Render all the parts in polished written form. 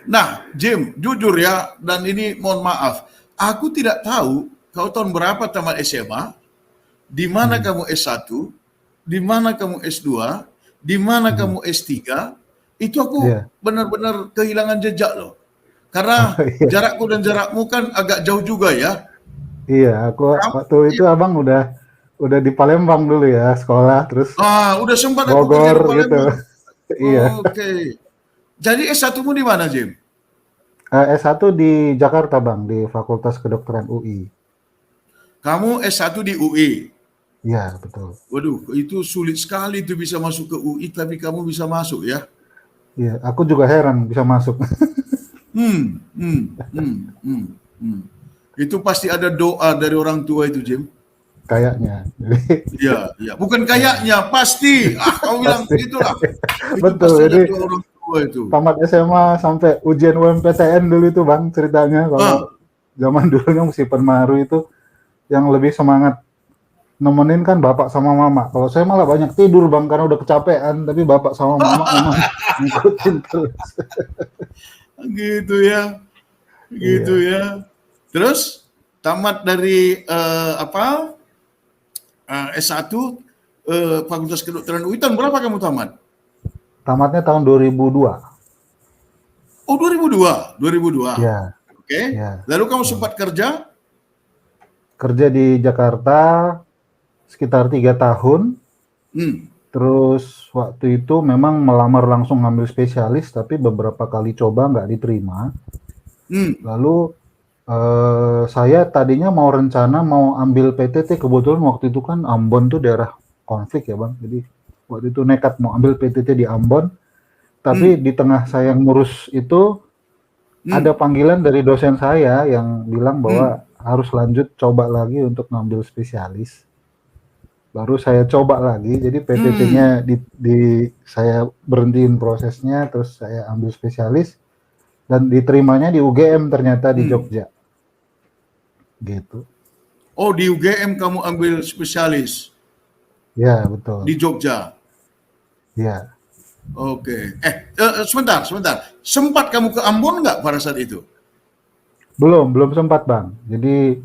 Nah, Jim, jujur ya, dan ini mohon maaf, aku tidak tahu kau tahun berapa tamat SMA, di mana kamu S1, di mana kamu S2, di mana kamu S3, itu aku Iya. benar-benar kehilangan jejak loh. Oh, Karena iya. jarakku dan jarakmu kan agak jauh juga ya. Iya, aku Kamu, waktu itu abang udah di Palembang dulu ya sekolah, terus udah sempat aku kerja di Bogor gitu. Palembang. Iya. Oke. Jadi S1-mu di mana, Jim? S1 di Jakarta bang, di Fakultas Kedokteran UI. Kamu S1 di UI. Iya betul. Waduh, itu sulit sekali tuh bisa masuk ke UI, tapi kamu bisa masuk ya. Iya, aku juga heran bisa masuk. Hmm, hmm, hmm, hmm, hmm. Itu pasti ada doa dari orang tua itu, Jim. Kayaknya. Jadi Iya, iya. Bukan kayaknya, pasti. Kau bilang pasti. begitulah. Itu Betul. pasti ada Jadi doa orang tua itu. tamat SMA sampai ujian UMPTN dulu itu bang ceritanya, Ah, kalau zaman dulunya musim Penmaru itu yang lebih semangat nemenin kan bapak sama mama. Kalau saya malah banyak tidur bang karena udah kecapean, tapi bapak sama mama memang ngikutin terus. gitu ya, gitu Iya. ya. Terus tamat dari S1 Fakultas Kedokteran UI tahun berapa kamu tamat? Tamatnya tahun 2002. Oh, 2002, 2002. Ya, Oke. ya. Lalu kamu Betul. sempat kerja? Kerja di Jakarta sekitar 3 tahun. Hmm. Terus waktu itu memang melamar langsung ngambil spesialis, tapi beberapa kali coba nggak diterima. Hmm. Lalu saya tadinya mau rencana mau ambil PTT, kebetulan waktu itu kan Ambon tuh daerah konflik ya bang. Jadi waktu itu nekat mau ambil PTT di Ambon, tapi Hmm. di tengah saya ngurus itu ada Hmm. panggilan dari dosen saya yang bilang Hmm. bahwa harus lanjut coba lagi untuk ngambil spesialis. Baru saya coba lagi, jadi PTT-nya Hmm. saya berhentiin prosesnya, terus saya ambil spesialis dan diterimanya di UGM ternyata di Hmm. Jogja, gitu. Oh, di UGM kamu ambil spesialis Ya betul, di Jogja. ya. Oke. Sebentar, sebentar. Sempat kamu ke Ambon nggak pada saat itu? Belum sempat bang. Jadi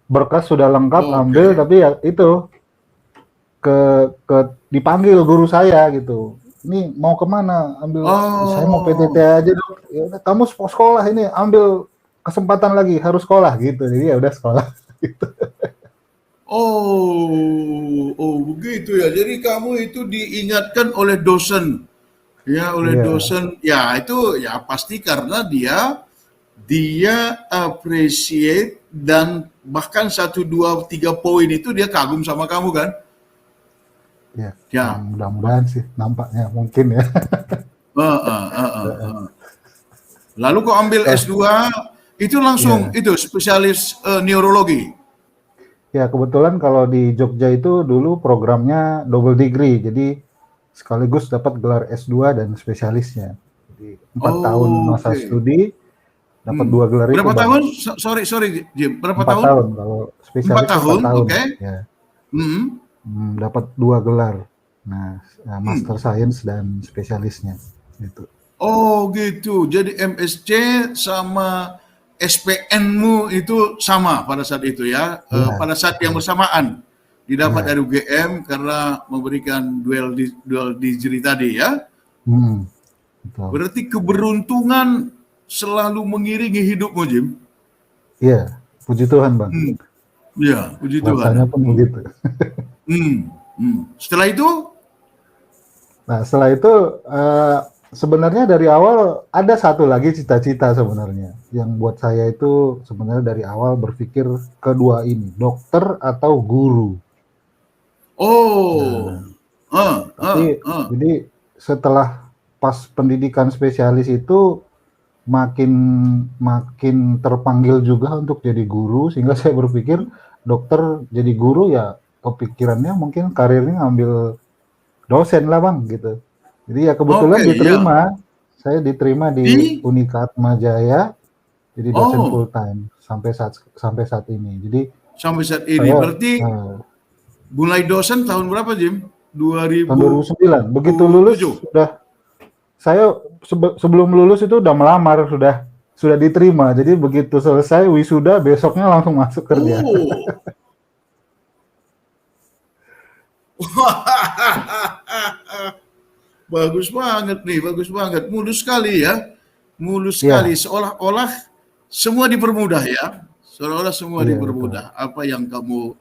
berkas sudah lengkap ambil, Oke. tapi ya itu ke ke dipanggil guru saya gitu. Ini mau kemana? Ambil, saya mau PTT Oh. aja dong. Ya udah, kamu sekolah ini ambil kesempatan lagi harus sekolah gitu. Jadi ya udah sekolah. Oh, oh begitu ya. Jadi kamu itu diingatkan oleh dosen, ya oleh Iya, dosen. Ya itu ya pasti karena dia appreciate dan bahkan 1, 2, 3 poin itu dia kagum sama kamu kan? ya. Ya. Mudah-mudahan sih nampaknya mungkin ya. Heeh. Lalu kau ambil S2 itu langsung Iya. itu spesialis neurologi. Ya kebetulan kalau di Jogja itu dulu programnya double degree, jadi sekaligus dapat gelar S2 dan spesialisnya. Jadi 4 tahun Oh, masa oke. studi dapat Hmm. 2 gelar itu Berapa bang. tahun? Sorry, Jim. Berapa 4 tahun, tahun? kalau Empat spesialisnya 4 tahun, tahun. oke. Ya. Hmm. Dapat 2 gelar. Nah, Hmm. Master Science dan spesialisnya. Gitu. Oh gitu. Jadi MSc sama SPN-mu itu sama pada saat itu ya. Iya, Pada saat yang betul. bersamaan didapat dari Iya. UGM karena memberikan dual degree tadi ya. Hmm, betul. Berarti keberuntungan selalu mengiringi hidupmu, Jim. Iya, puji Tuhan bang. Hmm. Ya, puji Rasanya Tuhan. pun Hmm. begitu. Hmm. Hmm. Setelah itu, Nah, setelah itu sebenarnya dari awal ada satu lagi cita-cita sebenarnya yang buat saya itu sebenarnya dari awal berpikir kedua ini, dokter atau guru. oh, Nah, ah, ah, tapi ah. jadi setelah pas pendidikan spesialis itu makin makin terpanggil juga untuk jadi guru, sehingga saya berpikir dokter jadi guru ya kepikirannya mungkin karirnya ngambil dosen lah bang gitu. Jadi ya Oke, kebetulan ya. saya diterima di Di, Unika Atma Jaya jadi dosen oh, full time sampai saat ini. Jadi sampai saat ini. saya Berarti eh, Mulai dosen tahun berapa, Jim? Tahun 2009. Begitu lulus 2007. saya sebelum lulus itu udah melamar, sudah diterima. Jadi begitu selesai wisuda besoknya langsung masuk kerja. Oh. Bagus banget nih, bagus banget. Mulus sekali ya. Mulus sekali, Iya, seolah-olah semua dipermudah ya. Seolah-olah semua iya betul. dipermudah. Apa yang kamu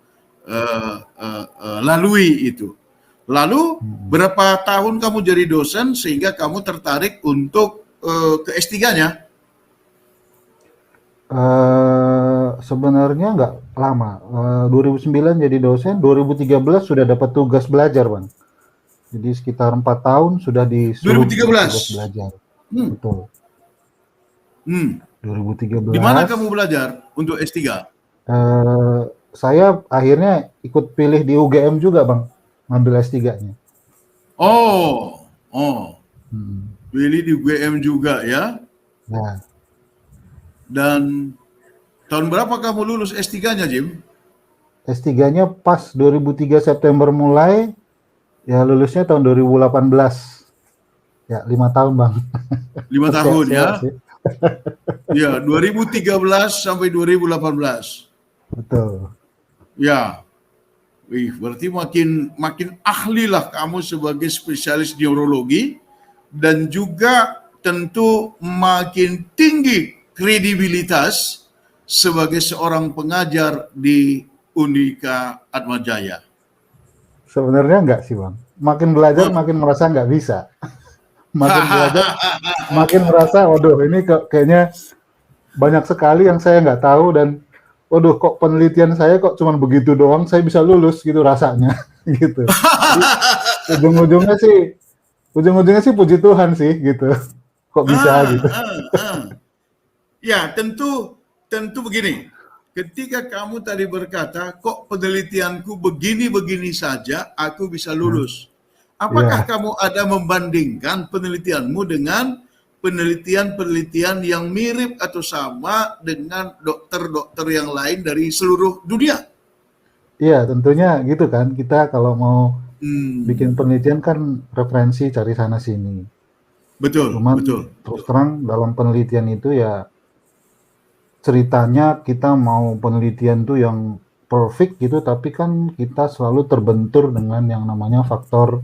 lalui itu. Lalu Mm. berapa tahun kamu jadi dosen sehingga kamu tertarik untuk ke S3-nya? Sebenarnya nggak lama. 2009 jadi dosen, 2013 sudah dapat tugas belajar, Bang. Jadi sekitar 4 tahun sudah disuruh tugas 2013. belajar. Hmm. Betul. Hmm. Di mana 2013, kamu belajar untuk S3? saya akhirnya ikut pilih di UGM juga, Bang, ngambil S3-nya. Oh, oh, Hmm. pilih di UGM juga ya. Nah, Dan tahun berapa kamu lulus S3-nya, Jim? S3-nya pas 2003 September mulai, ya lulusnya tahun 2018. Ya, 5 tahun, Bang. 5 tahun ya. Terseok-seok sih. Ya, 2013 sampai 2018. Betul. Ya. Wih, berarti makin makin ahlilah kamu sebagai spesialis neurologi dan juga tentu makin tinggi kredibilitas sebagai seorang pengajar di Unika Atmajaya. Sebenarnya enggak sih, Bang. Makin belajar Oh. makin merasa nggak bisa. Makin belajar makin merasa, waduh ini kayaknya banyak sekali yang saya nggak tahu dan waduh kok penelitian saya kok cuma begitu doang saya bisa lulus gitu rasanya gitu. Jadi ujung-ujungnya sih ujung-ujungnya sih puji Tuhan sih gitu. Kok bisa Ah, gitu. ah, ah. Ya, tentu tentu begini. Ketika kamu tadi berkata, kok penelitianku begini-begini saja, aku bisa Hmm, lulus. Apakah ya, kamu ada membandingkan penelitianmu dengan penelitian-penelitian yang mirip atau sama dengan dokter-dokter yang lain dari seluruh dunia? iya tentunya gitu kan. Kita kalau mau bikin Hmm, penelitian kan referensi cari sana sini. betul, Cuman betul, terus betul. terang dalam penelitian itu ya ceritanya kita mau penelitian tuh yang perfect gitu, tapi kan kita selalu terbentur dengan yang namanya faktor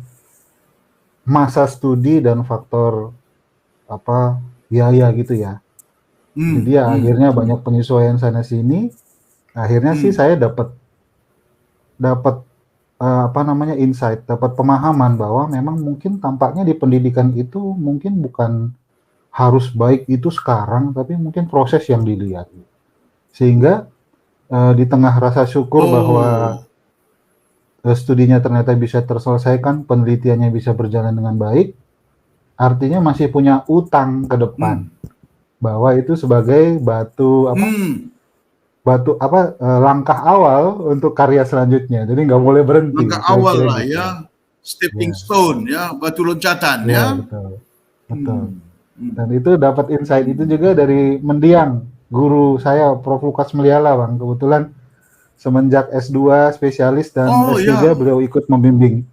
masa studi dan faktor apa biaya gitu ya. Jadi Hmm, ya hmm, akhirnya hmm, banyak penyesuaian sana sini. Akhirnya sih hmm. saya dapat dapat apa namanya insight, dapat pemahaman bahwa memang mungkin tampaknya di pendidikan itu mungkin bukan harus baik itu sekarang, tapi mungkin proses yang dilihat. Sehingga di tengah rasa syukur bahwa Oh, studinya ternyata bisa terselesaikan, penelitiannya bisa berjalan dengan baik, artinya masih punya utang ke depan hmm, bahwa itu sebagai hmm. langkah awal untuk karya selanjutnya. Jadi nggak boleh berhenti, Langkah awal kira-kira lah gitu. ya, stepping Ya, stone ya, batu loncatan ya ya. betul, betul. Hmm, hmm, Dan itu dapat insight itu hmm. juga dari mendiang guru saya, Prof. Lukas Meliala, Bang. Kebetulan semenjak S2 spesialis dan Oh S3 ya, beliau ikut membimbing.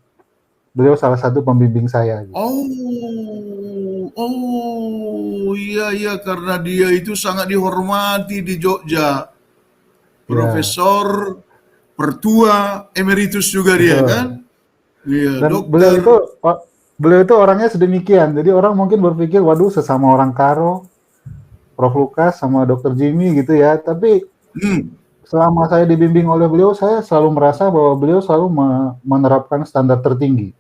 Beliau salah satu pembimbing saya gitu. oh, oh, iya iya karena dia itu sangat dihormati di Jogja, Ya, profesor pertua emeritus juga dia kan, betul. iya Dan dokter. beliau itu orangnya sedemikian. Jadi orang mungkin berpikir, waduh sesama orang Karo, Prof. Lukas sama Dr. Jimmy gitu ya. Tapi Hmm, selama saya dibimbing oleh beliau, saya selalu merasa bahwa beliau selalu menerapkan standar tertinggi.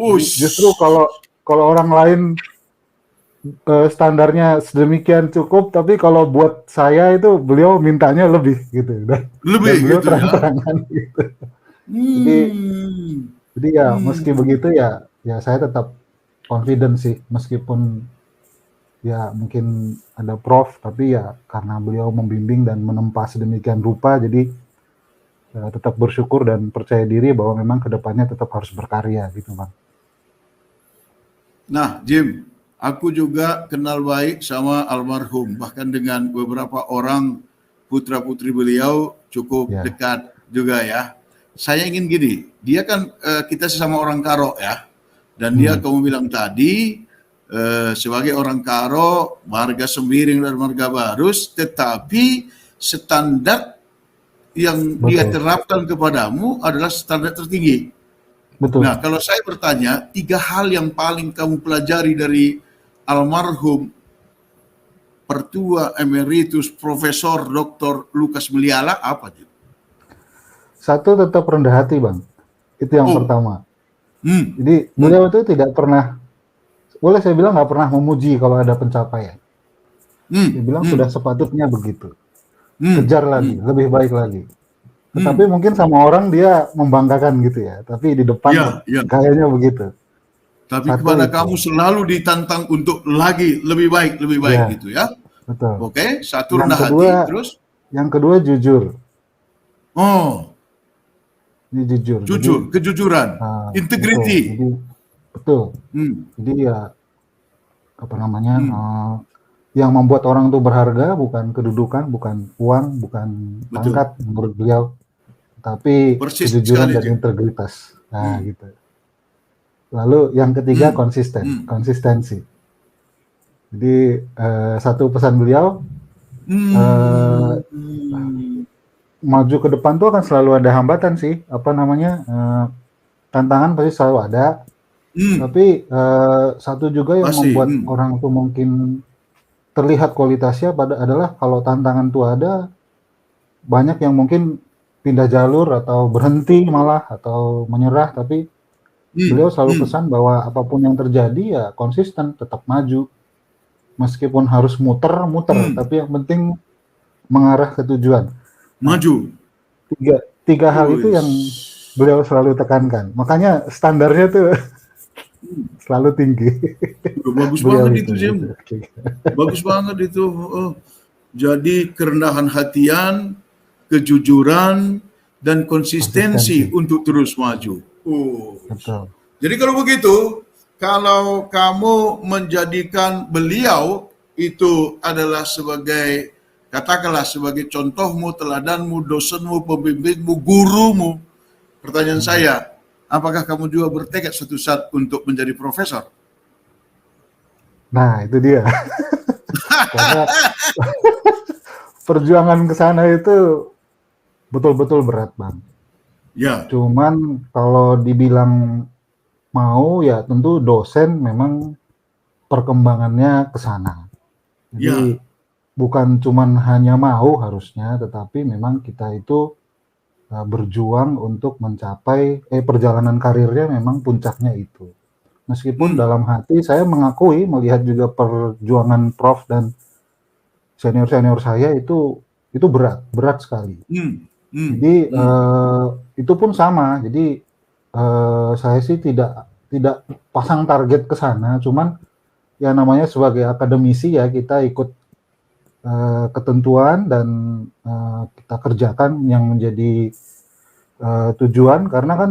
Jadi justru wush, kalau kalau orang lain standarnya sedemikian cukup, tapi kalau buat saya itu beliau mintanya lebih gitu. Dan lebih beliau gitu ya. terang-terangan gitu. Jadi Hmm, Jadi ya meski hmm. begitu ya saya tetap confident sih meskipun ya mungkin ada prof tapi ya karena beliau membimbing dan menempa sedemikian rupa jadi tetap bersyukur dan percaya diri bahwa memang kedepannya tetap harus berkarya gitu Bang. Nah, Jim, aku juga kenal baik sama almarhum, bahkan dengan beberapa orang putra-putri beliau cukup Ya, dekat juga ya. saya ingin gini, dia kan kita sesama orang Karo ya, dan dia kamu bilang tadi sebagai orang Karo, Marga Sembiring dan Marga Barus, tetapi standar yang dia Betul. terapkan kepadamu adalah standar tertinggi. Betul. Nah, kalau saya bertanya, 3 hal yang paling kamu pelajari dari almarhum Pertua Emeritus Profesor Dr. Lukas Meliala apa? Satu, tetap rendah hati, Bang. Itu yang Oh. pertama. Jadi beliau itu tidak pernah, boleh saya bilang nggak pernah memuji kalau ada pencapaian. Dia bilang sudah sepatutnya begitu. Kejar lagi, lebih baik lagi. Tetapi mungkin sama orang dia membanggakan gitu ya. Tapi di depan kayaknya begitu. Tapi Satu kepada itu. kamu selalu ditantang untuk lagi lebih baik Ya, gitu ya. betul. Oke, satu Yang rendah kedua, hati, terus? Yang kedua jujur. Oh, Ini jujur. jujur, Jadi, kejujuran, integrity. Betul. Jadi ya apa namanya? Yang membuat orang itu berharga bukan kedudukan, bukan uang, bukan pangkat menurut beliau, tapi Persis kejujuran sekali, dan Jim. integritas. Nah, gitu. Lalu yang ketiga konsistensi. Jadi satu pesan beliau, maju ke depan tuh akan selalu ada hambatan sih, apa namanya, tantangan pasti selalu ada. Tapi satu juga yang membuat orang tuh mungkin terlihat kualitasnya adalah kalau tantangan tuh ada, banyak yang mungkin pindah jalur atau berhenti malah atau menyerah, tapi beliau selalu pesan bahwa apapun yang terjadi ya konsisten, tetap maju. Meskipun harus muter, tapi yang penting mengarah ke tujuan. Maju. Tiga hal itu yang beliau selalu tekankan. Makanya standarnya tuh selalu tinggi. Bagus banget itu, Jim. Bagus banget itu. Jadi kerendahan hatian, kejujuran, dan konsistensi untuk terus maju. Betul. Jadi kalau begitu, kalau kamu menjadikan beliau itu adalah sebagai, katakanlah sebagai contohmu, teladanmu, dosenmu, pembimbingmu, gurumu, pertanyaan saya, apakah kamu juga bertekad suatu saat untuk menjadi profesor? Nah, itu dia. Karena perjuangan ke sana itu betul-betul berat, Bang. Ya. Cuman kalau dibilang mau ya tentu dosen memang perkembangannya ke sana. Jadi bukan cuman hanya mau harusnya, tetapi memang kita itu berjuang untuk mencapai perjalanan karirnya memang puncaknya itu. Meskipun dalam hati saya mengakui melihat juga perjuangan Prof dan senior-senior saya itu berat sekali. Jadi itu pun sama. Jadi saya sih tidak pasang target ke sana, cuman ya namanya sebagai akademisi ya kita ikut ketentuan dan kita kerjakan yang menjadi tujuan, karena kan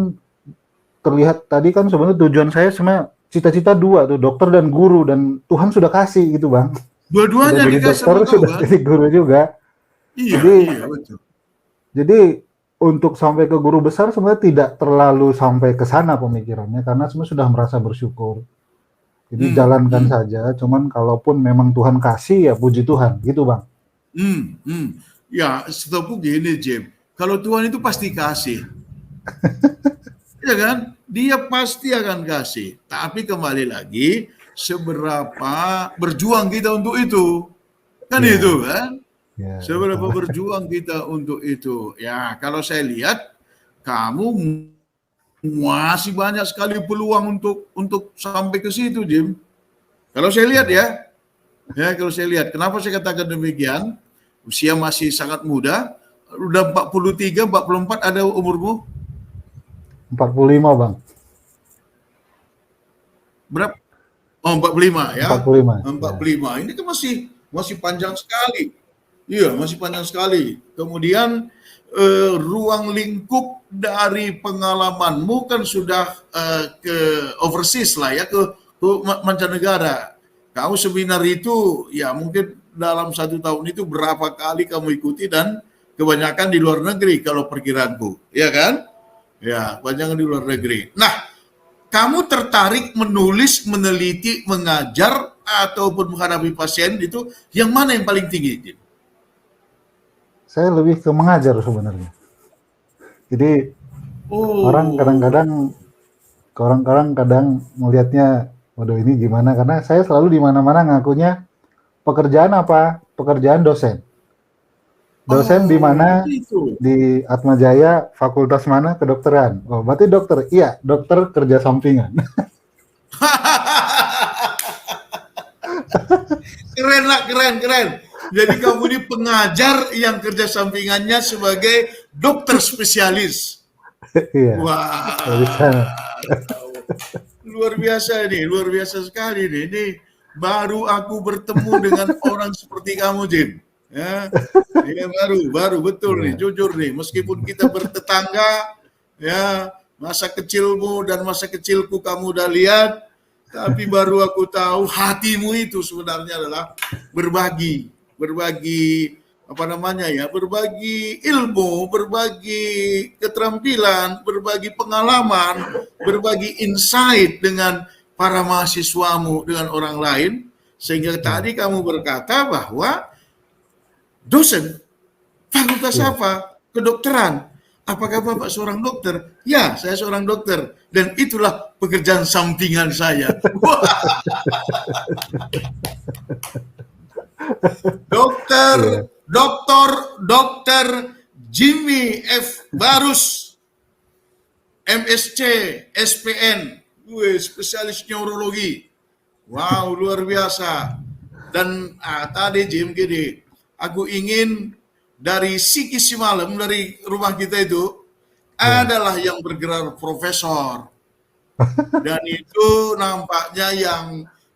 terlihat tadi kan sebenarnya tujuan saya sebenarnya cita-cita dua tuh, dokter dan guru, dan Tuhan sudah kasih gitu, Bang. Dua-duanya jadi dokter sudah kan? jadi guru juga. Iya, betul. Jadi untuk sampai ke guru besar sebenarnya tidak terlalu sampai ke sana pemikirannya, karena sebenarnya sudah merasa bersyukur. Jadi jalankan saja, cuman kalaupun memang Tuhan kasih ya puji Tuhan, gitu, Bang. Ya, setahu gini, Jim. Kalau Tuhan itu pasti kasih. Ya kan? Dia pasti akan kasih. Tapi kembali lagi, seberapa berjuang kita untuk itu. Kan itu kan? Seberapa berjuang kita untuk itu. Ya, kalau saya lihat, kamu masih banyak sekali peluang untuk sampai ke situ, Jim. Kalau saya lihat kalau saya lihat, kenapa saya katakan demikian? Usia masih sangat muda, udah 43, 44 ada umurmu? 45, Bang. Berapa? Oh, 45 ya. 45. Ini kan masih panjang sekali. Iya, masih panjang sekali. Kemudian ruang lingkup dari pengalamanmu kan sudah ke overseas lah ya, ke mancanegara. Kamu seminar itu ya mungkin dalam 1 tahun itu berapa kali kamu ikuti, dan kebanyakan di luar negeri kalau perkiraanku, ya kan? Ya, panjangan di luar negeri. Nah, kamu tertarik menulis, meneliti, mengajar, ataupun menghadapi pasien itu, yang mana yang paling tinggi, Jim? Saya lebih ke mengajar sebenarnya. Jadi orang Oh, kadang-kadang orang-orang kadang melihatnya, waduh ini gimana? Karena saya selalu di mana-mana ngakunya pekerjaan apa? Pekerjaan dosen. Dosen di oh, mana? begitu. Di Atma Jaya, fakultas mana? Kedokteran. Oh, berarti dokter. Iya, dokter kerja sampingan. Keren lah, keren, keren. Jadi kamu ini pengajar yang kerja sampingannya sebagai dokter spesialis. Iya, dari sana. Wah, luar biasa ini, luar biasa sekali nih. Ini baru aku bertemu dengan orang seperti kamu, Jim. Ya, ini baru betul nih, Iya. jujur nih. Meskipun kita bertetangga, ya masa kecilmu dan masa kecilku kamu udah lihat, tapi baru aku tahu hatimu itu sebenarnya adalah berbagi, berbagi apa namanya ya, berbagi ilmu, berbagi keterampilan, berbagi pengalaman, berbagi insight dengan para mahasiswamu, dengan orang lain, sehingga Iya. tadi kamu berkata bahwa dosen fakultas Iya. apa? Kedokteran. Apakah Bapak seorang dokter? Ya, saya seorang dokter. Dan itulah pekerjaan sampingan saya. Dokter, Iya. dokter Jimmy F. Barus, MSc, SPN, spesialis neurologi. Wow, luar biasa. Dan tadi Jim gini, aku ingin dari Siki Simalem, dari rumah kita itu, Iya. adalah yang bergelar profesor. Dan itu nampaknya yang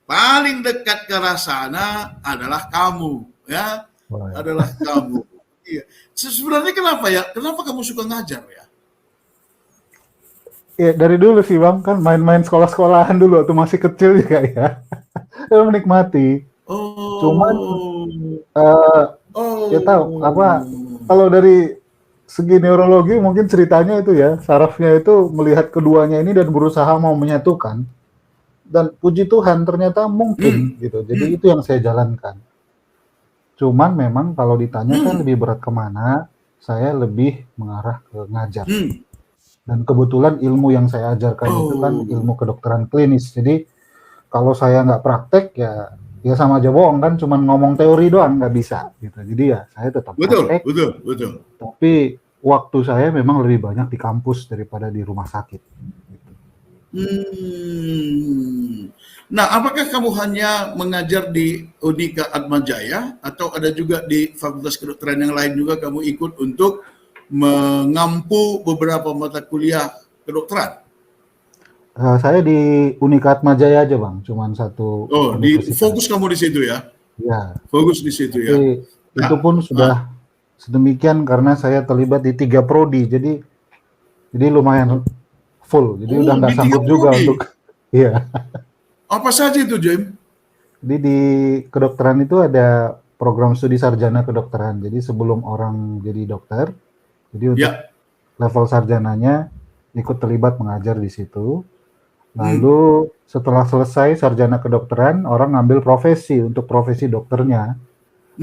paling dekat ke arah sana adalah kamu, ya, Wah, ya. adalah kamu. Iya. Sebenarnya kenapa ya? Kenapa kamu suka ngajar ya? Iya, dari dulu sih Bang, kan main-main sekolah-sekolahan dulu waktu masih kecil juga ya. Saya menikmati. Cuman Oh, eh ya tahu apa oh, kalau dari segi neurologi mungkin ceritanya itu ya, sarafnya itu melihat keduanya ini dan berusaha mau menyatukan dan puji Tuhan ternyata hmm, mungkin gitu. hmm, Jadi itu yang saya jalankan. Cuman memang kalau ditanya saya hmm, lebih berat kemana, saya lebih mengarah ke ngajar. hmm. Dan kebetulan ilmu yang saya ajarkan itu kan Oh, ilmu kedokteran klinis. Jadi kalau saya nggak praktek ya sama aja bohong kan, cuman ngomong teori doang nggak bisa gitu. Jadi ya saya tetap betul, praktek, betul, betul. tapi waktu saya memang lebih banyak di kampus daripada di rumah sakit. Gitu. Hmm. Nah, apakah kamu hanya mengajar di Unika Atmajaya atau ada juga di Fakultas Kedokteran yang lain juga kamu ikut untuk mengampu beberapa mata kuliah kedokteran? Saya di Unikat Majaya aja bang, cuman satu Oh, di universitas. fokus kamu di situ ya? Ya, Fokus di situ ya? tapi itu Nah, pun ah, sudah sedemikian karena saya terlibat di 3 prodi, jadi lumayan full. Jadi udah oh nggak di tiga sanggup juga prodi. untuk iya. Apa saja itu, Jim? Jadi di kedokteran itu ada program studi sarjana kedokteran. Jadi sebelum orang jadi dokter, jadi untuk Ya, level sarjananya ikut terlibat mengajar di situ. hmm, Lalu setelah selesai sarjana kedokteran, orang ngambil profesi untuk profesi dokternya.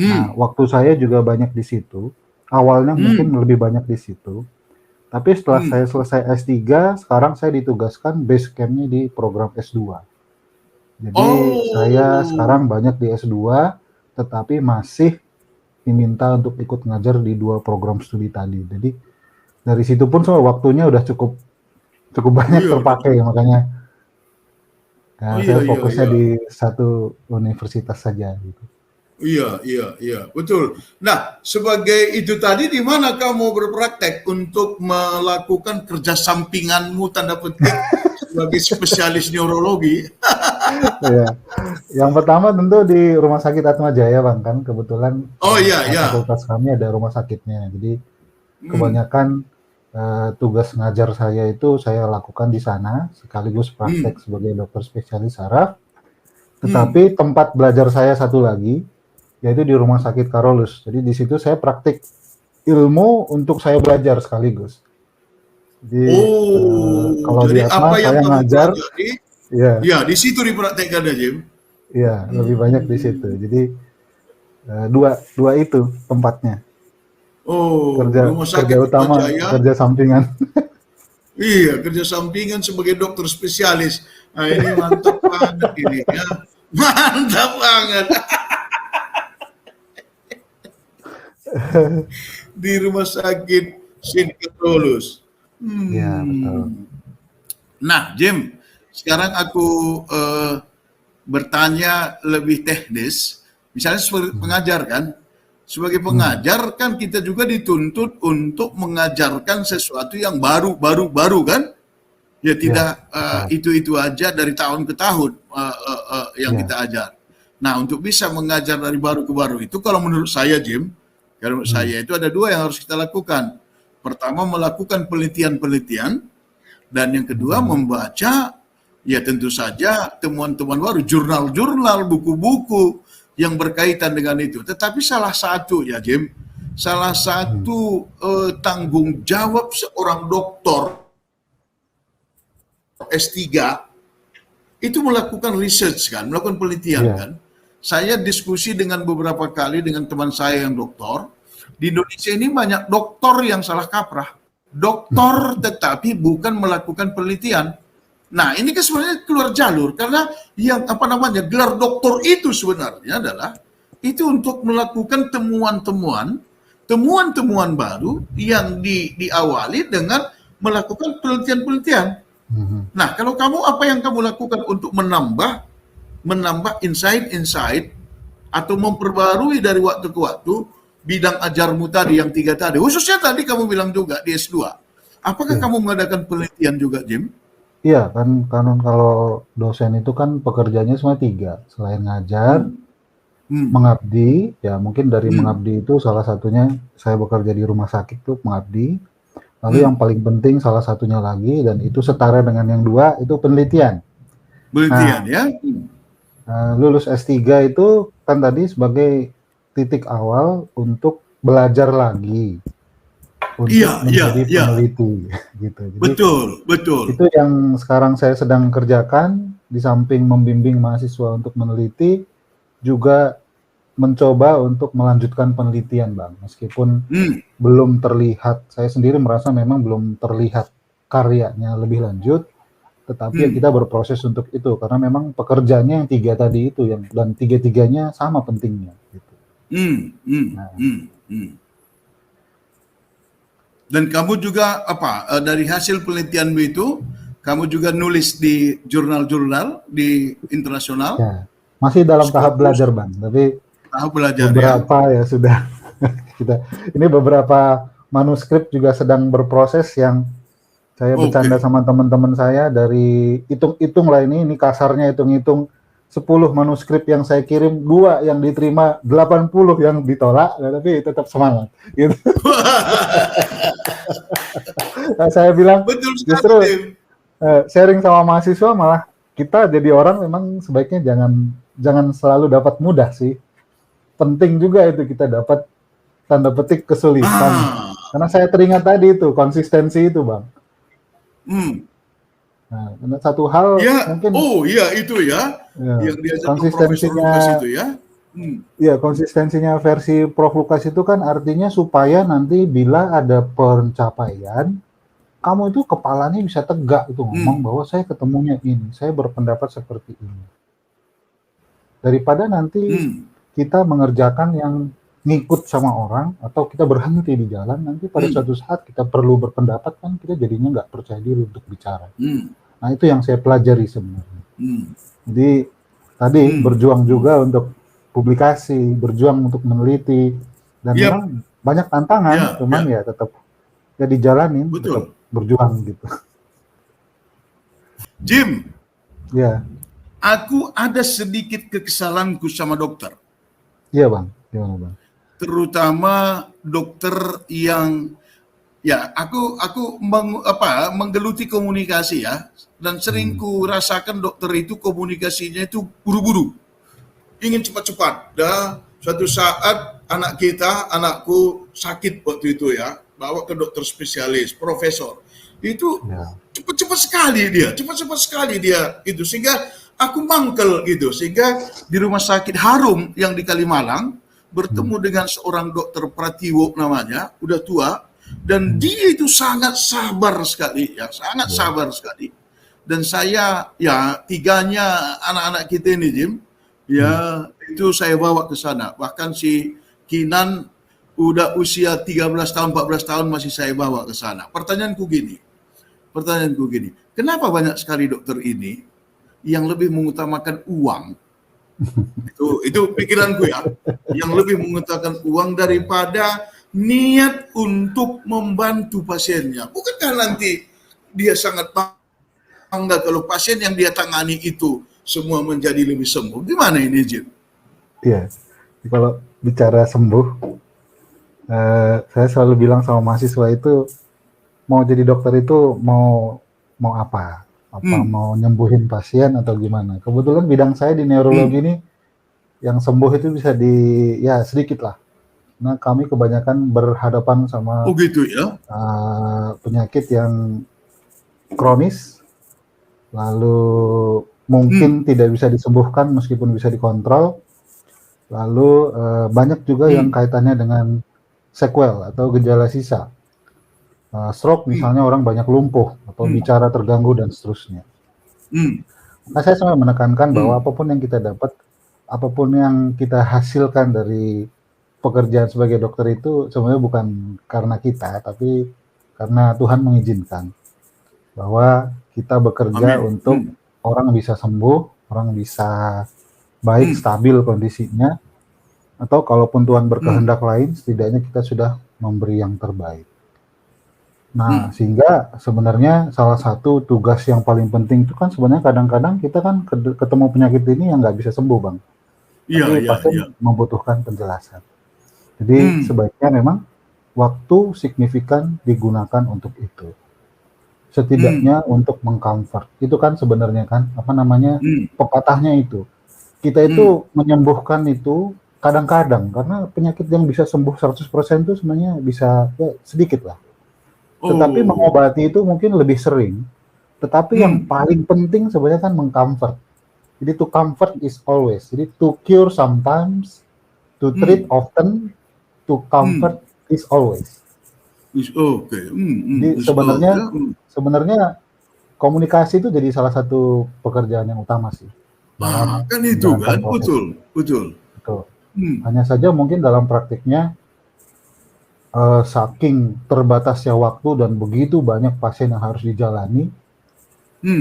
Nah, hmm, waktu saya juga banyak di situ. Awalnya mungkin hmm, lebih banyak di situ. Tapi setelah saya hmm. selesai S3, sekarang saya ditugaskan base camp-nya di program S2. Jadi saya Oh, sekarang banyak di S2, tetapi masih diminta untuk ikut ngajar di 2 program studi tadi. Jadi dari situ pun so, waktunya udah cukup cukup oh banyak iya, udah terpakai, cukup. makanya Oh saya iya, iya, fokusnya iya. di satu universitas saja gitu. Iya, iya, iya, betul. Nah, sebagai itu tadi di mana kamu berpraktek untuk melakukan kerja sampinganmu tanda petik sebagai spesialis neurologi? Ya, yang pertama tentu di Rumah Sakit Atma Jaya Bang, kan kebetulan Oh iya, iya. fakultas kami ada rumah sakitnya. Jadi Hmm, kebanyakan tugas ngajar saya itu saya lakukan di sana sekaligus praktek hmm, sebagai dokter spesialis saraf. hmm. Tetapi tempat belajar saya satu lagi yaitu di Rumah Sakit Karolus. Jadi di situ saya praktik ilmu untuk saya belajar sekaligus. Jadi Oh, kalau di jadi Atma apa yang saya kamu ngajar, pelajari, ya, ya di situ dipraktekkan ya, Jim. ya lebih banyak di situ. Hmm. Jadi dua dua itu tempatnya, Oh, kerja Rumah kerja Sakit utama, Atmajaya. kerja sampingan. Iya, kerja sampingan sebagai dokter spesialis. Nah, ini mantap banget ini ya. Mantap banget. Di Rumah Sakit Sinketrolus. Ya betul. Nah, Jim, sekarang aku bertanya lebih teknis. Misalnya sebagai Hmm. pengajar kan, sebagai Hmm. pengajar kan kita juga dituntut untuk mengajarkan sesuatu yang baru kan? Ya Ya tidak betul. itu-itu aja dari tahun ke tahun yang Ya. kita ajar. Nah, untuk bisa mengajar dari baru ke baru itu kalau menurut saya, Jim, kalau menurut Hmm. saya itu ada dua yang harus kita lakukan. Pertama, melakukan penelitian-penelitian, dan yang kedua Hmm. membaca, ya tentu saja temuan-temuan baru, jurnal-jurnal, buku-buku yang berkaitan dengan itu. Tetapi salah satu ya, Jim, salah Hmm. satu tanggung jawab seorang dokter S3 itu melakukan research kan, melakukan penelitian Ya. kan. Saya diskusi dengan beberapa kali dengan teman saya yang dokter. Di Indonesia ini banyak dokter yang salah kaprah. Dokter tetapi bukan melakukan penelitian. Nah, ini kan sebenarnya keluar jalur karena yang apa namanya gelar doktor itu sebenarnya adalah itu untuk melakukan temuan-temuan baru yang diawali dengan melakukan penelitian-penelitian. Hmm. Nah, kalau kamu apa yang kamu lakukan untuk menambah insight-insight atau memperbarui dari waktu ke waktu bidang ajarmu tadi yang 3 tadi, khususnya tadi kamu bilang juga di S2. Apakah Ya. kamu mengadakan penelitian juga, Jim? Iya kan kalau dosen itu kan pekerjaannya semua tiga, selain ngajar, Hmm. Hmm. mengabdi, ya mungkin dari Hmm. mengabdi itu salah satunya saya bekerja di rumah sakit tuh mengabdi. Lalu yang Hmm. paling penting salah satunya lagi dan itu setara dengan yang dua itu penelitian. Penelitian Nah, ya. Hmm. lulus S3 itu kan tadi sebagai titik awal untuk belajar lagi Iya, untuk iya, menjadi iya. peneliti gitu. Jadi Betul, betul. itu yang sekarang saya sedang kerjakan di samping membimbing mahasiswa untuk meneliti juga mencoba untuk melanjutkan penelitian, Bang. Meskipun Hmm. belum terlihat, saya sendiri merasa memang belum terlihat karyanya lebih lanjut, tetapi ya Hmm. kita berproses untuk itu karena memang pekerjaannya yang tiga tadi itu yang dan tiga-tiganya sama pentingnya gitu. Hmm. Hmm. Nah, Hmm. Hmm. Dan kamu juga dari hasil penelitianmu itu kamu juga nulis di jurnal-jurnal di internasional, ya masih dalam tahap Scopus, belajar, Bang. Tapi tahu belajar ya. beberapa ya sudah kita ini beberapa manuskrip juga sedang berproses yang saya bercanda Oke. sama teman-teman saya dari hitung-hitung lah ini kasarnya hitung-hitung 10 manuskrip yang saya kirim, 2 yang diterima, 80 yang ditolak, tapi tetap semangat. Gitu. Nah, saya bilang Betul sekali, justru Tim. sharing sama mahasiswa malah kita jadi orang memang sebaiknya jangan selalu dapat mudah sih. Penting juga itu kita dapat tanda petik kesulitan. Ah, Karena saya teringat tadi itu konsistensi itu, Bang. hmm. Nah, satu hal Ya, mungkin oh iya itu ya, ya, yang diajarkan Profesor konsistensinya Lukas itu ya. Hmm. ya konsistensinya versi Prof Lukas itu kan artinya supaya nanti bila ada pencapaian kamu itu kepalanya bisa tegak itu ngomong Hmm. bahwa saya ketemunya ini, saya berpendapat seperti ini. Daripada nanti Hmm. kita mengerjakan yang ngikut sama orang atau kita berhenti di jalan, nanti pada Hmm. suatu saat kita perlu berpendapat kan kita jadinya nggak percaya diri untuk bicara. Hmm. Nah itu yang saya pelajari sebenarnya. Hmm. Jadi tadi Hmm. berjuang Hmm. juga untuk publikasi, berjuang untuk meneliti, dan Yap, memang banyak tantangan, ya, cuman ya, ya tetap ya dijalanin, tetap betul. berjuang gitu. Jim, Ya, aku ada sedikit kekesalanku sama dokter, iya Bang, gimana Bang? terutama dokter yang ya aku menggeluti komunikasi ya, dan sering Hmm. ku rasakan dokter itu komunikasinya itu buru-buru, ingin cepat-cepat. Dah suatu saat anakku sakit waktu itu ya, bawa ke dokter spesialis, profesor. Itu Ya. cepat-cepat sekali dia itu, sehingga aku mangkel gitu, sehingga di rumah sakit Harum yang di Kalimalang bertemu dengan seorang dokter Pratiwo namanya, udah tua, dan dia itu sangat sabar sekali ya, sangat sabar sekali. Dan saya ya, tiganya anak-anak kita ini Jim, ya itu saya bawa ke sana. Bahkan si Kinan udah usia 13 tahun, 14 tahun masih saya bawa ke sana. Pertanyaanku gini, kenapa banyak sekali dokter ini yang lebih mengutamakan uang? Itu pikiranku ya, yang lebih mengutamakan uang daripada niat untuk membantu pasiennya. Bukankah nanti dia sangat bangga kalau pasien yang dia tangani itu semua menjadi lebih sembuh? Gimana ini, Jim? Iya, kalau bicara sembuh, saya selalu bilang sama mahasiswa itu, mau jadi dokter itu mau apa? Mau nyembuhin pasien atau gimana? Kebetulan bidang saya di neurologi ini, yang sembuh itu bisa ya sedikit lah. Nah, kami kebanyakan berhadapan sama gitu ya? penyakit yang kronis, lalu mungkin tidak bisa disembuhkan meskipun bisa dikontrol. Lalu banyak juga yang kaitannya dengan sequel atau gejala sisa. Stroke misalnya, orang banyak lumpuh atau bicara terganggu dan seterusnya. Nah, saya selalu menekankan bahwa apapun yang kita dapat, apapun yang kita hasilkan dari pekerjaan sebagai dokter itu sebenarnya bukan karena kita, tapi karena Tuhan mengizinkan bahwa kita bekerja untuk orang bisa sembuh, orang bisa baik, stabil kondisinya, atau kalaupun Tuhan berkehendak lain, setidaknya kita sudah memberi yang terbaik. Nah, sehingga sebenarnya salah satu tugas yang paling penting itu kan sebenarnya kadang-kadang kita kan ketemu penyakit ini yang nggak bisa sembuh, Bang. Tapi pasien membutuhkan penjelasan. Jadi sebaiknya memang waktu signifikan digunakan untuk itu. Setidaknya untuk mengcomfort. Itu kan sebenarnya kan, pepatahnya itu. Kita itu menyembuhkan itu kadang-kadang, karena penyakit yang bisa sembuh 100% itu sebenarnya bisa ya, sedikit lah. Tetapi mengobati itu mungkin lebih sering. Tetapi yang paling penting sebenarnya kan mengcomfort. Jadi to comfort is always. Jadi to cure sometimes, to treat often, to comfort is always. Jadi sebenarnya komunikasi itu jadi salah satu pekerjaan yang utama sih. Kan itu kan, betul. Hanya saja mungkin dalam praktiknya, saking terbatasnya waktu dan begitu banyak pasien yang harus dijalani,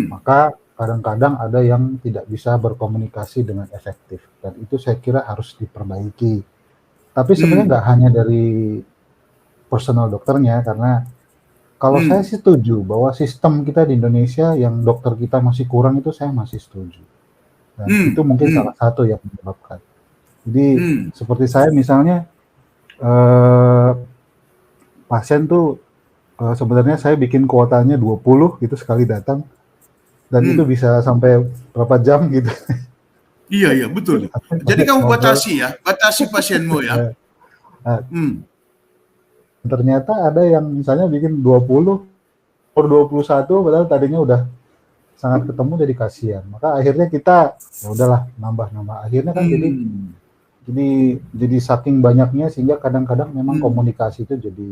maka kadang-kadang ada yang tidak bisa berkomunikasi dengan efektif, dan itu saya kira harus diperbaiki. Tapi sebenarnya nggak hanya dari personal dokternya, karena kalau saya sih setuju bahwa sistem kita di Indonesia yang dokter kita masih kurang, itu saya masih setuju, dan itu mungkin salah satu yang menyebabkan. Jadi seperti saya misalnya, pasien tuh sebenarnya saya bikin kuotanya 20 gitu sekali datang, dan itu bisa sampai berapa jam gitu. Iya, betul. Jadi kamu batasi pasienmu ya. Ternyata ada yang misalnya bikin 20 per 21, padahal tadinya udah sangat ketemu, jadi kasihan. Maka akhirnya kita ya udahlah nambah. Akhirnya kan jadi saking banyaknya sehingga kadang-kadang memang komunikasi itu jadi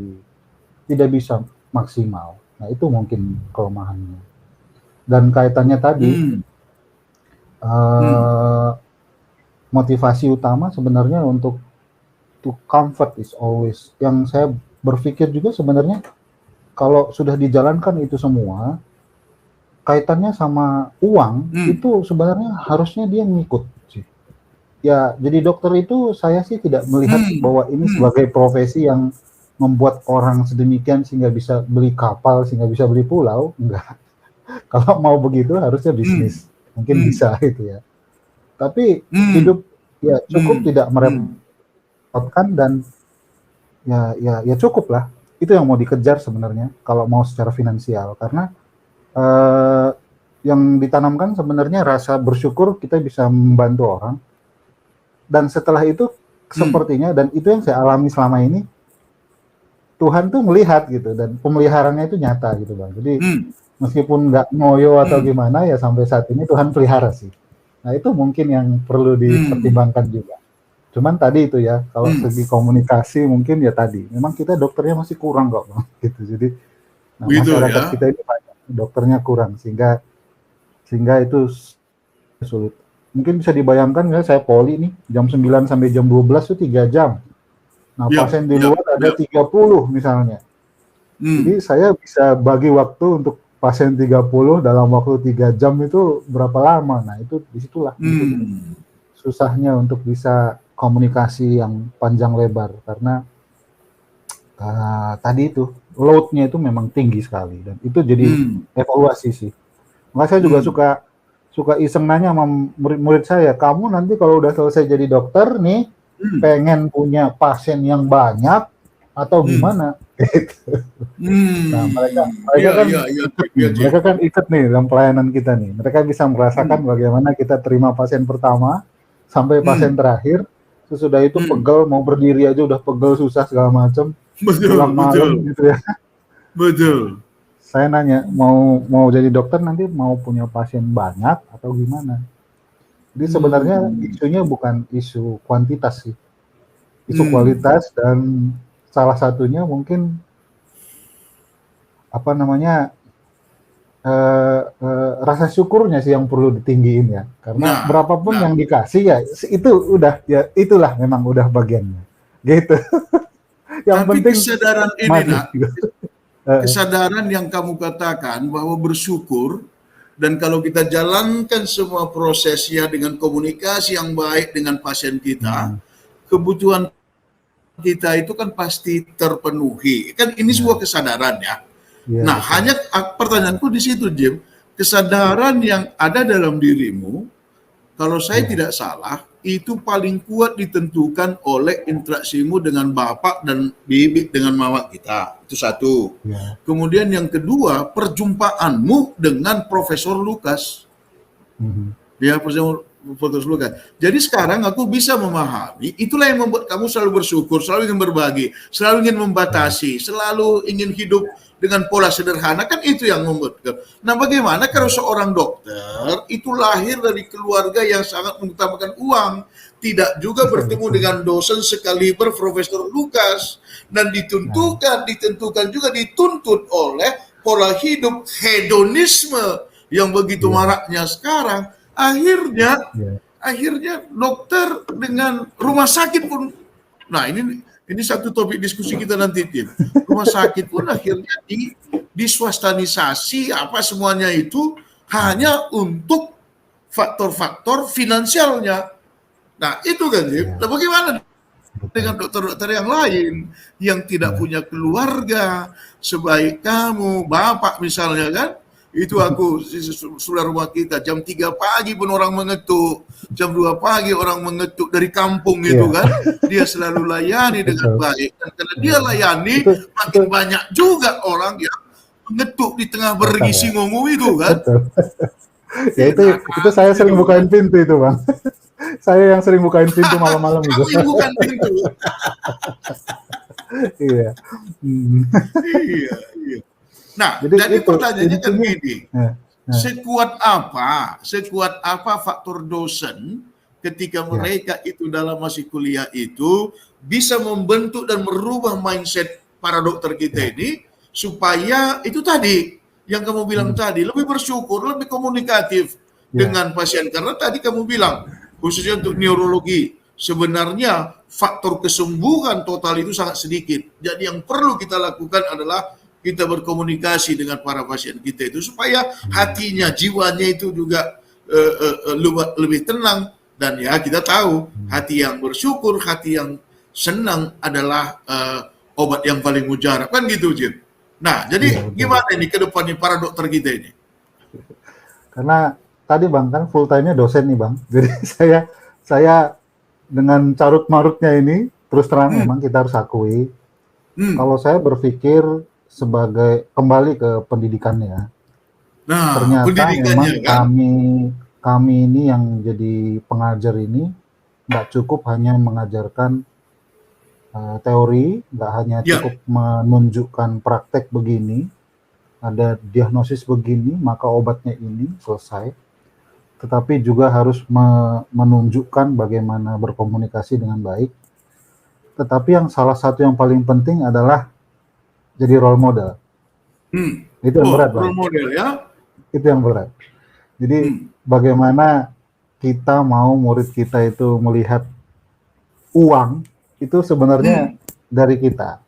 tidak bisa maksimal. Nah, itu mungkin kelemahannya. Dan kaitannya tadi, motivasi utama sebenarnya untuk to comfort is always. Yang saya berpikir juga sebenarnya kalau sudah dijalankan itu semua, kaitannya sama uang, itu sebenarnya harusnya dia ngikut sih. Ya, jadi dokter itu saya sih tidak melihat bahwa ini sebagai profesi yang membuat orang sedemikian sehingga bisa beli kapal, sehingga bisa beli pulau, enggak. Kalau mau begitu harusnya bisnis, mungkin bisa gitu ya. Tapi hidup ya cukup tidak merepotkan, dan ya cukup lah. Itu yang mau dikejar sebenarnya kalau mau secara finansial, karena yang ditanamkan sebenarnya rasa bersyukur kita bisa membantu orang, dan setelah itu sepertinya, dan itu yang saya alami selama ini, Tuhan tuh melihat gitu dan pemeliharaannya itu nyata gitu Bang. Jadi Hmm. meskipun nggak ngoyo atau gimana ya sampai saat ini Tuhan pelihara sih. Nah itu mungkin yang perlu Hmm. dipertimbangkan juga. Cuman tadi itu ya, kalau Hmm. segi komunikasi mungkin ya tadi, memang kita dokternya masih kurang kok Bang, gitu. Jadi, nah Begitu masyarakat ya. kita ini banyak dokternya kurang sehingga sehingga itu sulit. Mungkin bisa dibayangkan ya saya poli nih jam 9 sampai jam 12 itu 3 jam. Nah, Yap, pasien di yap, luar ada yap. 30 misalnya. Jadi Hmm. saya bisa bagi waktu untuk pasien 30 dalam waktu 3 jam itu berapa lama. Nah, itu disitulah mungkin Hmm. susahnya untuk bisa komunikasi yang panjang lebar karena tadi itu load-nya itu memang tinggi sekali dan itu jadi Hmm. evaluasi sih. Maka saya juga Hmm. suka suka iseng nanya sama murid-murid saya, kamu nanti kalau udah selesai jadi dokter nih, Hmm. pengen punya pasien yang banyak atau Hmm. gimana? Gitu. Nah, mereka Hmm. mereka Iya, kan iya, iya, ikut Jim. nih, Iya, Jim. mereka kan ikut nih dalam pelayanan kita nih. Mereka bisa merasakan Hmm. bagaimana kita terima pasien pertama sampai pasien Hmm. terakhir. Sesudah itu Hmm. pegel, mau berdiri aja udah pegel, susah segala macam. Pulang Betul, malam betul, gitu ya. Nah, betul. saya nanya, mau mau jadi dokter nanti mau punya pasien banyak atau gimana? Jadi sebenarnya Hmm. isunya bukan isu kuantitas sih, isu Hmm. kualitas dan salah satunya mungkin apa namanya rasa syukurnya sih yang perlu ditinggiin ya. Karena Nah, berapapun nah. yang dikasih ya itu udah ya itulah memang udah bagiannya. Gitu. Yang Tapi penting kesadaran ini, maju. nak, Heeh. kesadaran yang kamu katakan bahwa bersyukur dan kalau kita jalankan semua prosesnya dengan komunikasi yang baik dengan pasien kita, Hmm, kebutuhan kita itu kan pasti terpenuhi. Kan ini sebuah ya, kesadaran ya. iya Nah, betul. hanya pertanyaanku di situ, Jim. Kesadaran yang ada dalam dirimu, kalau saya Iya, tidak salah, itu paling kuat ditentukan oleh interaksimu dengan bapak dan bibik dengan mama kita. Itu satu. iya. Kemudian yang kedua, perjumpaanmu dengan Profesor Lukas. Mhm. Ya, Profesor Lukas. Jadi sekarang aku bisa memahami, itulah yang membuat kamu selalu bersyukur, selalu ingin berbagi, selalu ingin Iya, membatasi, selalu ingin hidup dengan pola sederhana, kan itu yang membuat kamu. Nah, bagaimana kalau iya, seorang dokter itu lahir dari keluarga yang sangat mengutamakan uang, tidak juga iya bertemu betul. dengan dosen sekaliber Profesor Lukas, dan Nah, ditentukan juga dituntut oleh pola hidup hedonisme yang begitu iya, maraknya sekarang. Akhirnya, iya, akhirnya dokter dengan rumah sakit pun, nah ini satu topik diskusi kita nanti, Tim. Rumah sakit pun akhirnya diswastanisasi apa semuanya itu mhm, hanya untuk faktor-faktor finansialnya. Nah itu kan, Tim. Nah iya, bagaimana dengan betul. dokter-dokter yang lain yang tidak Iya, punya keluarga sebaik kamu, bapak misalnya kan, itu aku sudah rumah kita jam 3 pagi pun orang mengetuk, jam 2 pagi orang mengetuk dari kampung itu iya, kan, dia selalu layani dengan betul. baik dan karena dia Iya. layani Itu makin banyak juga orang yang mengetuk di tengah datang berisi ya. ngomu itu kan. Betul. Ya Iya, nah, itu saya bagus sering itu kan. bukain pintu itu, Bang. Saya yang sering bukain pintu malam-malam itu. Kamu yang bukan pintu. Iya. Mhm. Iya, iya. Nah, Jadi jadi itu pertanyaannya kan intinya gini, nah, nah, sekuat apa faktor dosen ketika ya. mereka itu dalam masih kuliah itu bisa membentuk dan merubah mindset para dokter kita Ya. ini supaya itu tadi yang kamu bilang Mhm. tadi lebih bersyukur, lebih komunikatif Ya. dengan pasien karena tadi kamu bilang khususnya untuk neurologi sebenarnya faktor kesembuhan total itu sangat sedikit. Jadi yang perlu kita lakukan adalah kita berkomunikasi dengan para pasien kita itu supaya Iya. hatinya, jiwanya itu juga lebih tenang dan ya kita tahu Mhm. hati yang bersyukur, hati yang senang adalah obat yang paling mujarab kan gitu, Jim. Nah, Iya jadi betul. gimana ini ke depannya para dokter kita ini? Karena tadi Bang kan full time-nya dosen nih Bang. Jadi saya dengan carut marutnya ini terus terang Hmm, memang kita harus akui hmm. kalau saya berpikir sebagai kembali ke pendidikannya. Nah, Ternyata pendidikannya memang kan. kami ini yang jadi pengajar ini nggak cukup hanya mengajarkan teori, nggak hanya Ya, cukup menunjukkan praktek begini, ada diagnosis begini, maka obatnya ini selesai, tetapi juga harus menunjukkan bagaimana berkomunikasi dengan baik. Tetapi yang salah satu yang paling penting adalah jadi role model. Itu yang berat, Bang. role model ya. Itu yang berat. Jadi Hmm, bagaimana kita mau murid kita itu melihat uang itu sebenarnya hmm, dari kita.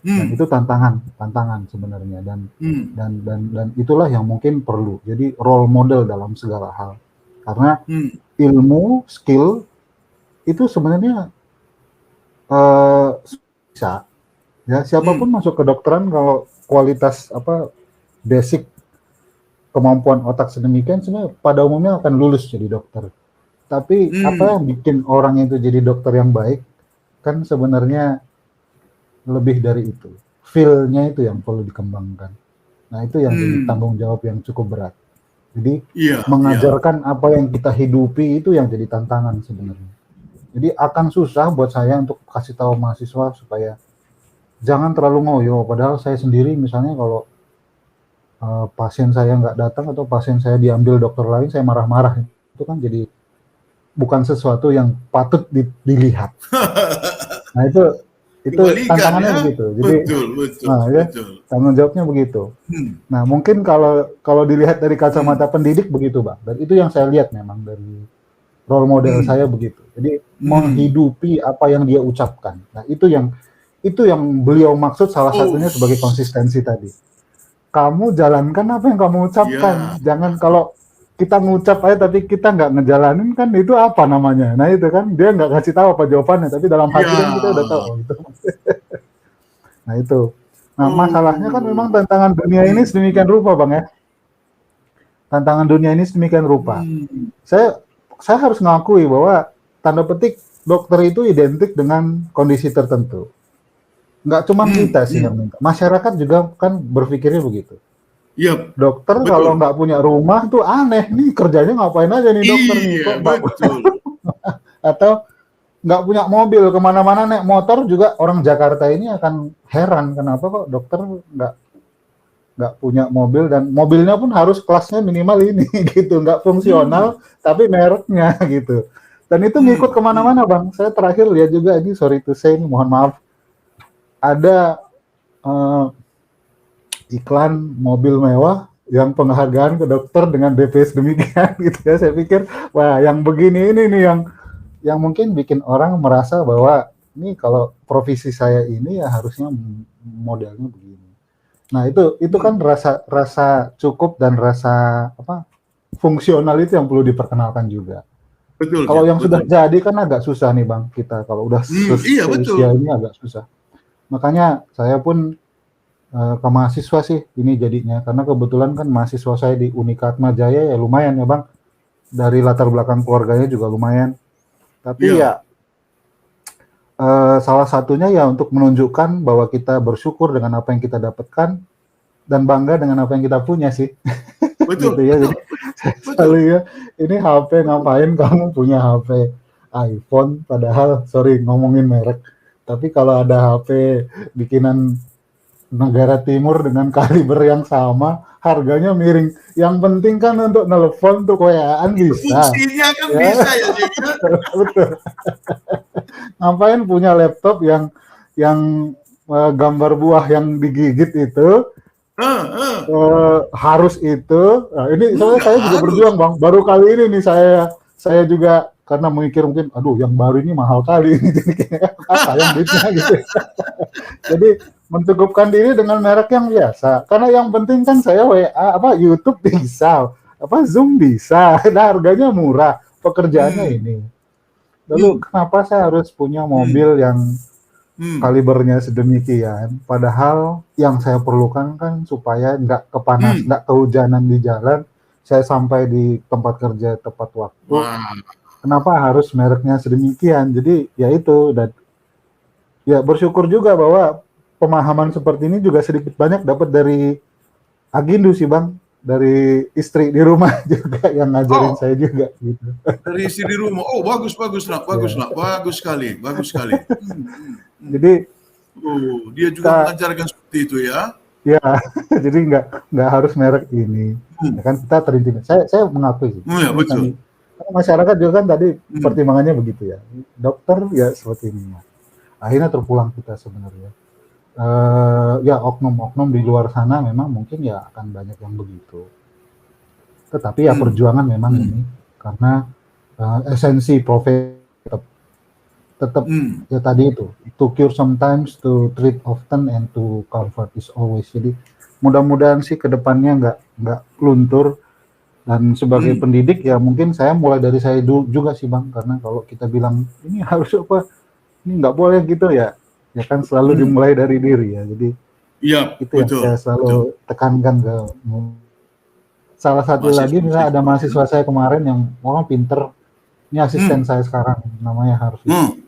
Dan hmm, itu tantangan sebenarnya, hmm, dan itulah yang mungkin perlu. Jadi role model dalam segala hal. Karena hmm, ilmu, skill itu sebenarnya eh, bisa ya siapapun hmm, masuk ke kedokteran kalau kualitas basic kemampuan otak sedemikian sebenarnya pada umumnya akan lulus jadi dokter. Tapi apa hmm, yang bikin orang itu jadi dokter yang baik kan sebenarnya lebih dari itu. Feel-nya itu yang perlu dikembangkan. Nah, itu yang jadi hmm. tanggung jawab yang cukup berat. Jadi Iya, iya. mengajarkan apa yang kita hidupi itu yang jadi tantangan sebenarnya. Jadi akan susah buat saya untuk kasih tahu mahasiswa supaya jangan terlalu ngoyo. Padahal saya sendiri misalnya kalau pasien saya nggak datang atau pasien saya diambil dokter lain, saya marah-marah. Itu kan jadi bukan sesuatu yang patut dilihat. Nah itu Kebalikan tantangannya ya. begitu. Jadi Betul, betul, nah ya betul. tanggung jawabnya begitu. Hmm, Nah mungkin kalau kalau dilihat dari kacamata hmm, pendidik begitu, Bang. Dan itu yang saya lihat memang dari role model hmm, saya begitu. Jadi hmm. menghidupi apa yang dia ucapkan. Nah itu yang beliau maksud salah Oh, satunya sebagai konsistensi tadi. Kamu jalankan apa yang kamu ucapkan. ya, Jangan kalau kita ngucap aja tapi kita nggak ngejalanin kan itu apa namanya. Nah itu kan dia nggak kasih tahu apa jawabannya tapi dalam hati kan kita udah tahu ya. oh, gitu. Nah itu. Nah masalahnya kan memang Oh, tantangan dunia ini hmm, sedemikian rupa Bang ya. Tantangan dunia ini sedemikian rupa. hmm, Saya saya harus mengakui bahwa tanda petik dokter itu identik dengan kondisi tertentu. Nggak cuma hmm, kita sih hmm. yang minta. Masyarakat juga kan berpikirnya begitu. Iya, Dokter kalau betul. nggak punya rumah tuh aneh nih kerjanya ngapain aja nih dokter nih Iya, kok nggak betul. atau nggak punya mobil kemana-mana naik motor juga orang Jakarta ini akan heran kenapa kok dokter nggak punya mobil dan mobilnya pun harus kelasnya minimal ini gitu nggak Hmm, fungsional tapi mereknya gitu dan itu ngikut hmm, hmm. kemana-mana bang saya terakhir lihat juga ini sorry to say ini mohon maaf ada uh, iklan mobil mewah yang penghargaan ke dokter dengan DP demikian gitu ya saya pikir wah yang begini ini nih yang mungkin bikin orang merasa bahwa ini kalau profesi saya ini ya harusnya modelnya begini. Nah itu kan Hmm. rasa rasa cukup dan rasa apa fungsional itu yang perlu diperkenalkan juga. Betul, Kalau Jim, yang sudah betul. jadi kan agak susah nih bang kita kalau udah Iya, seusia betul. ini agak susah. Makanya saya pun ke mahasiswa sih ini jadinya karena kebetulan kan mahasiswa saya di Unikat Jaya ya lumayan ya bang dari latar belakang keluarganya juga lumayan tapi Iya. ya salah satunya ya untuk menunjukkan bahwa kita bersyukur dengan apa yang kita dapatkan dan bangga dengan apa yang kita punya sih gitu Betul, ya betul, jadi betul. selalu ya ini HP ngapain kamu punya HP iPhone padahal sorry ngomongin merek tapi kalau ada HP bikinan negara timur dengan kaliber yang sama, harganya miring. Yang penting kan untuk nelpon, untuk WA-an Itu bisa. fungsinya kan Ya, bisa ya, Jim, ya. betul. Ngapain punya laptop yang gambar buah yang digigit itu Heeh, heeh. harus itu. Nah, ini soalnya Enggak saya juga harus. berjuang, Bang. Baru kali ini nih saya juga karena mikir mungkin aduh yang baru ini mahal kali ini jadi kayak sayang duitnya gitu. Jadi mencukupkan diri dengan merek yang biasa. Karena yang penting kan saya WA YouTube bisa, Zoom bisa. Nah, harganya murah, pekerjaannya Hmm, ini. Lalu hmm, kenapa saya harus punya hmm, mobil yang hmm, kalibernya sedemikian? Padahal yang saya perlukan kan supaya nggak kepanas, hmm. nggak kehujanan di jalan, saya sampai di tempat kerja tepat waktu. Wah, Kenapa harus mereknya sedemikian? Jadi ya itu dan ya bersyukur juga bahwa pemahaman seperti ini juga sedikit banyak dapat dari Agindu sih Bang. dari istri di rumah juga yang ngajarin Oh, saya juga gitu. dari istri di rumah. Oh, bagus, bagus, nak, bagus, Ya. nak, bagus sekali, bagus sekali. Hmm. Jadi Oh, dia juga kita mengajarkan seperti itu ya. ya jadi nggak harus merek ini. Hmm. Ya kan kita terintimidasi. Saya mengakui sih. Ya, Ini tadi betul. karena masyarakat juga kan tadi Hmm. pertimbangannya begitu ya. Dokter ya seperti ini. Akhirnya terpulang kita sebenarnya. Ya oknum-oknum di luar sana memang mungkin ya akan banyak yang begitu. Tetapi ya Hmm. perjuangan memang Hmm. ini karena esensi profesi tetap Hmm. ya tadi itu to cure sometimes, to treat often, and to comfort is always. Jadi mudah-mudahan sih kedepannya nggak luntur. Dan sebagai Hmm. pendidik ya mungkin saya mulai dari saya juga sih Bang, karena kalau kita bilang ini harus apa, ini nggak boleh gitu ya, ya kan selalu Hmm. dimulai dari diri ya. Jadi Iya, itu yang betul, saya betul. selalu tekankan ke salah satu lagi, misalnya ada Mahasiswa-mahasiswa ya. mahasiswa saya kemarin yang orang pinter, ini asisten Hmm. saya sekarang namanya Harvey. Hmm.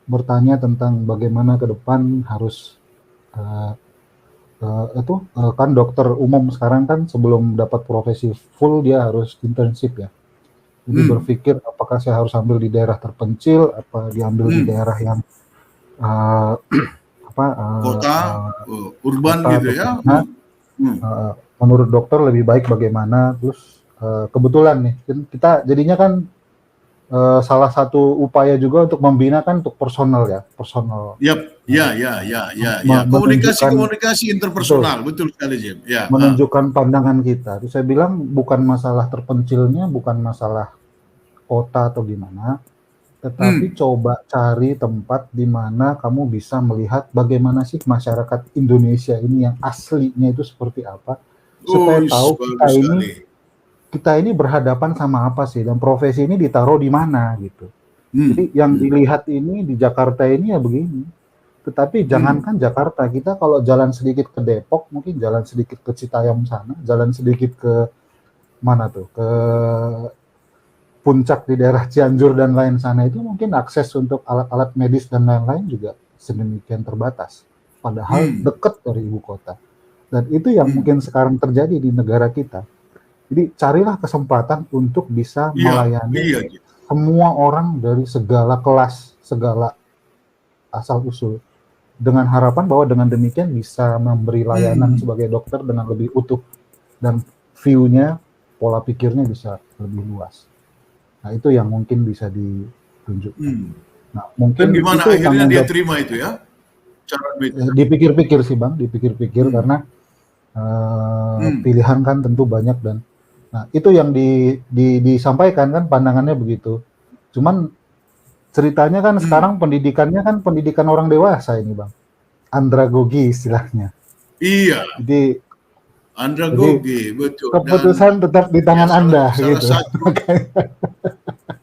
Bertanya tentang bagaimana ke depan harus kan dokter umum sekarang kan sebelum dapat profesi full dia harus internship ya. Jadi Hmm. berpikir apakah saya harus ambil di daerah terpencil, apa diambil di Hmm. daerah yang uh, Kota, urban kota gitu atau ya. gimana. Hmm. Menurut dokter lebih baik bagaimana. Terus kebetulan nih kita jadinya kan salah satu upaya juga untuk membina kan untuk personal ya, personal Yap, ya, menunjukkan komunikasi interpersonal, betul sekali Jim. Ya, menunjukkan pandangan kita. Terus saya bilang bukan masalah terpencilnya, bukan masalah kota atau gimana, tetapi coba cari tempat di mana kamu bisa melihat bagaimana sih masyarakat Indonesia ini yang aslinya itu seperti apa, supaya tahu bagus sekali. kita ini berhadapan sama apa sih, dan profesi ini ditaruh di mana gitu. Jadi yang dilihat ini di Jakarta ini ya begini. Tetapi jangankan Jakarta, kita kalau jalan sedikit ke Depok, mungkin jalan sedikit ke Citayam sana, jalan sedikit ke mana tuh, ke Puncak di daerah Cianjur dan lain sana, itu mungkin akses untuk alat-alat medis dan lain-lain juga sedemikian terbatas. Padahal dekat dari ibu kota. Dan itu yang mungkin sekarang terjadi di negara kita. Jadi carilah kesempatan untuk bisa melayani semua orang dari segala kelas, segala asal usul, dengan harapan bahwa dengan demikian bisa memberi layanan sebagai dokter dengan lebih utuh dan view-nya, pola pikirnya bisa lebih luas. Nah itu yang mungkin bisa ditunjukkan. Nah mungkin dan gimana itu akhirnya dia terima itu ya? Cara dipikir-pikir sih Bang, dipikir-pikir karena pilihan kan tentu banyak, dan nah itu yang disampaikan kan pandangannya begitu. Cuman ceritanya kan sekarang pendidikannya kan pendidikan orang dewasa ini Bang, andragogi istilahnya. Iya. Jadi andragogi, betul. Keputusan dan tetap di tangan Anda salah gitu. Satu,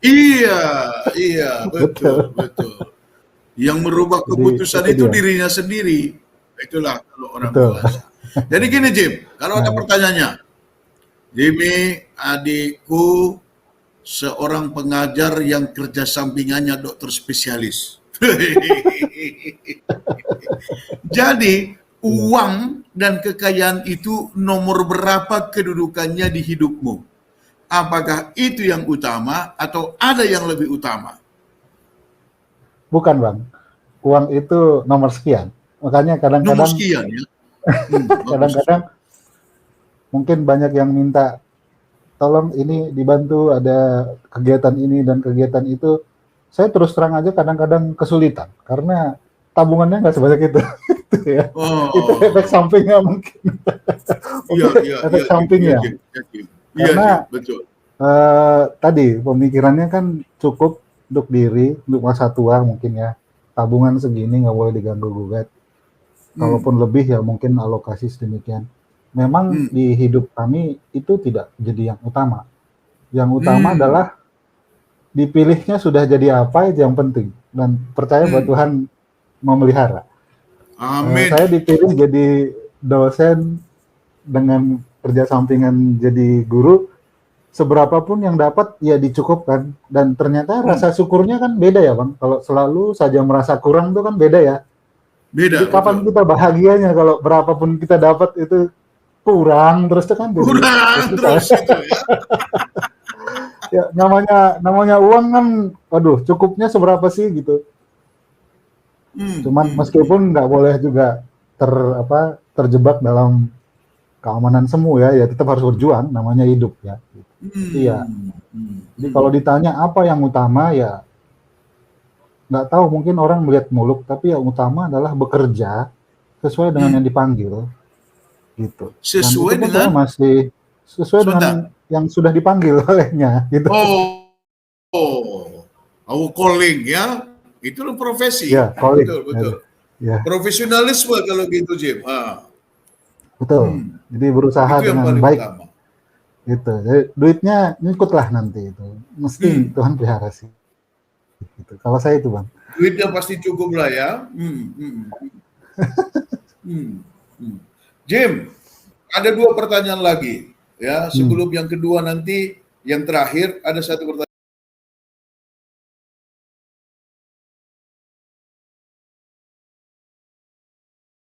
iya, betul. Yang merubah keputusan itu dirinya sendiri. Itulah kalau orang dewasa. Jadi gini Jim, kalau ada pertanyaannya, Jimmy adikku seorang pengajar yang kerja sampingannya dokter spesialis. Jadi uang dan kekayaan itu nomor berapa kedudukannya di hidupmu? Apakah itu yang utama atau ada yang lebih utama? Bukan Bang, uang itu nomor sekian. Makanya kadang-kadang nomor sekian ya. Kadang-kadang mungkin banyak yang minta tolong ini dibantu, ada kegiatan ini dan kegiatan itu. Saya terus terang aja kadang-kadang kesulitan karena tabungannya nggak sebanyak itu. Ya. Itu efek sampingnya mungkin. Efek sampingnya. Karena betul. Tadi pemikirannya kan cukup untuk diri, untuk masa tua mungkin ya. Tabungan segini nggak boleh diganggu gugat. Kalaupun lebih ya mungkin alokasi sedemikian. Memang di hidup kami itu tidak jadi yang utama. Yang utama adalah dipilihnya sudah jadi apa itu yang penting. Dan percaya bahwa Tuhan memelihara. Amin. Saya dipilih jadi dosen dengan kerja sampingan jadi guru. Seberapapun yang dapat ya dicukupkan. Dan ternyata rasa syukurnya kan beda ya Bang. Kalau selalu saja merasa kurang itu kan beda ya. Beda. Jadi kapan kita bahagianya kalau berapapun kita dapat itu kurang terus itu kan jadi kurang susah. terus itu ya. Ya, namanya uang kan, waduh, cukupnya seberapa sih gitu. Cuman meskipun nggak boleh juga terjebak dalam keamanan semu ya, ya tetap harus berjuang, namanya hidup ya. Jadi ya, jadi kalau ditanya apa yang utama ya, nggak tahu, mungkin orang melihat muluk, tapi yang utama adalah bekerja sesuai dengan yang dipanggil, gitu. Dan itu Sesuai pun saya dengan masih sesuai dengan sebentar. yang sudah dipanggil olehnya, gitu. Oh, calling ya. Itu profesi. Ya, calling. Betul, betul. Ya, Profesionalisme kalau gitu, Jim. betul. Jadi berusaha Itu yang dengan paling baik, utama. gitu. Jadi duitnya ngikutlah nanti itu. Mesti Tuhan pelihara sih. Gitu. Kalau saya itu, Bang. Duitnya pasti cukup lah ya. Jim, ada 2 pertanyaan lagi ya. Sebelum yang kedua nanti, yang terakhir ada 1 pertanyaan.